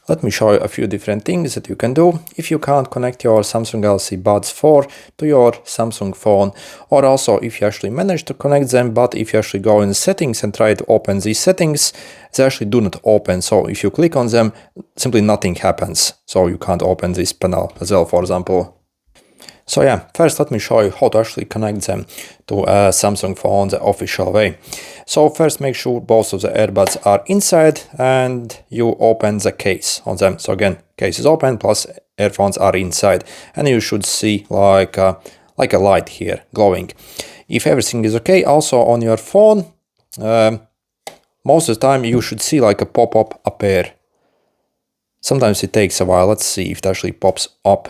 Let me show you a few different things that you can do if you can't connect your Samsung Galaxy Buds 4 to your Samsung phone, or also if you actually manage to connect them, but if you actually go in the settings and try to open these settings, they actually do not open. So if you click on them, simply nothing happens. So you can't open this panel as well, for example. So yeah, first let me show you how to actually connect them to a Samsung phone the official way. So first make sure both of the earbuds are inside and you open the case on them. So again, case is open plus earphones are inside, and you should see like a light here glowing. If everything is okay, also on your phone, most of the time you should see like a pop-up appear. Sometimes it takes a while. Let's see if it actually pops up.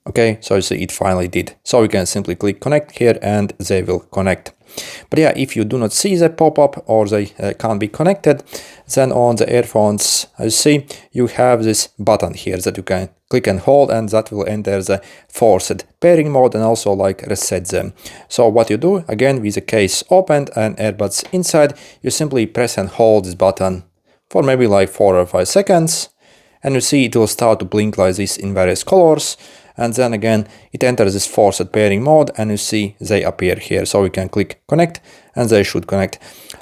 Okay, so you see it finally did. So you can simply click connect here and they will connect. But yeah, if you do not see the pop-up or they can't be connected, then on the earphones, as you see, you have this button here that you can click and hold, and that will enter the forced pairing mode and also like reset them. So what you do, again, with the case opened and earbuds inside, you simply press and hold this button for maybe like 4 or 5 seconds. And you see it will start to blink like this in various colors. And then again, it enters this forced pairing mode and you see they appear here. So we can click connect and they should connect.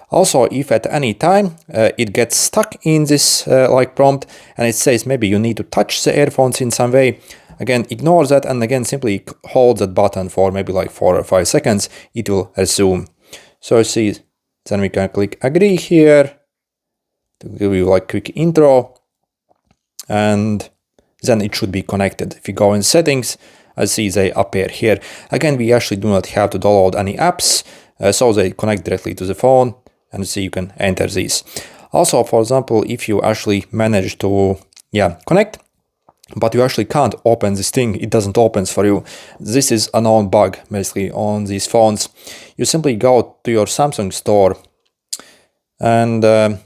Also, if at any time it gets stuck in this like prompt and it says maybe you need to touch the earphones in some way, again, ignore that and again, simply hold that button for maybe like 4 or 5 seconds, it will resume. So you see, then we can click agree here to give you like quick intro, and then it should be connected. If you go in settings, I see they appear here. Again, we actually do not have to download any apps, so they connect directly to the phone, and see you can enter these. Also, for example, if you actually manage to connect, but you actually can't open this thing, it doesn't open for you. This is a known bug basically on these phones. You simply go to your Samsung store and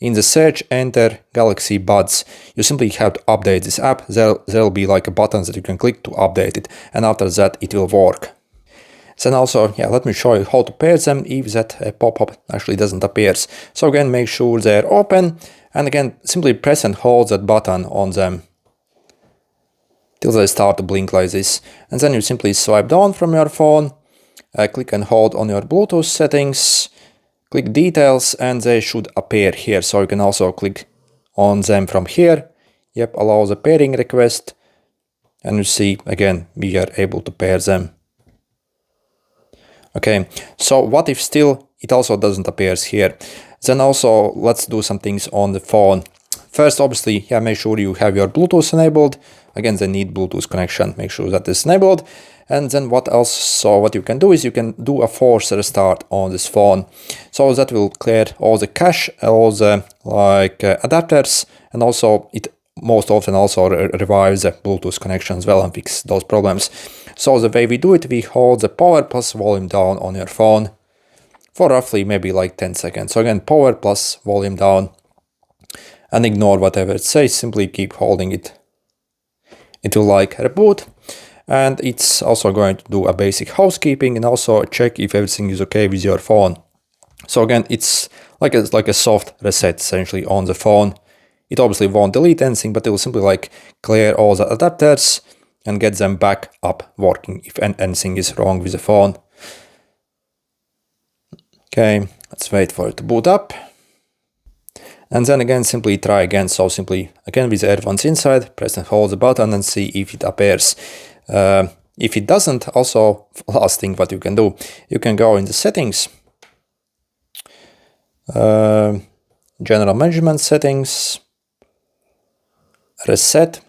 in the search, enter Galaxy Buds. You simply have to update this app. There'll be like a button that you can click to update it, and after that it will work. Then also, let me show you how to pair them if that pop-up actually doesn't appear. So again, make sure they're open, and again, simply press and hold that button on them till they start to blink like this. And then you simply swipe down from your phone, click and hold on your Bluetooth settings, click details, and they should appear here. So you can also click on them from here. Yep, allow the pairing request. And you see, again, we are able to pair them. Okay, so what if still it also doesn't appear here? Then also, let's do some things on the phone. First, obviously, make sure you have your Bluetooth enabled. Again, they need Bluetooth connection. Make sure that is enabled. And then what else? So what you can do is you can do a force restart on this phone. So that will clear all the cache, all the adapters, and also it most often also revives the Bluetooth connection as well and fix those problems. So the way we do it, we hold the power plus volume down on your phone for roughly maybe like 10 seconds. So again, power plus volume down, and ignore whatever it says, simply keep holding it. It will like reboot. And it's also going to do a basic housekeeping and also check if everything is okay with your phone. So again, it's like a soft reset essentially on the phone. It obviously won't delete anything, but it will simply like clear all the adapters and get them back up working if anything is wrong with the phone. Okay, let's wait for it to boot up. And then again, simply try again. So simply again with the earphones inside, press and hold the button and see if it appears. If it doesn't, also last thing what you can do, you can go in the settings, general management settings, reset,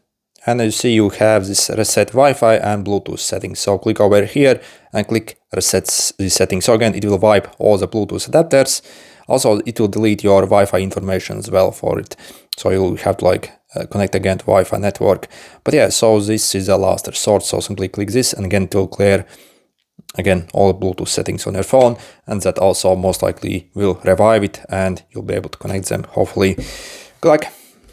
and you see you have this reset Wi-Fi and Bluetooth settings. So click over here and click reset the settings. So again, it will wipe all the Bluetooth adapters. Also, it will delete your Wi-Fi information as well for it. So you'll have to connect again to Wi-Fi network. But yeah, so this is the last resort. So simply click this and again it will clear again all the Bluetooth settings on your phone, and that also most likely will revive it and you'll be able to connect them hopefully. Good luck.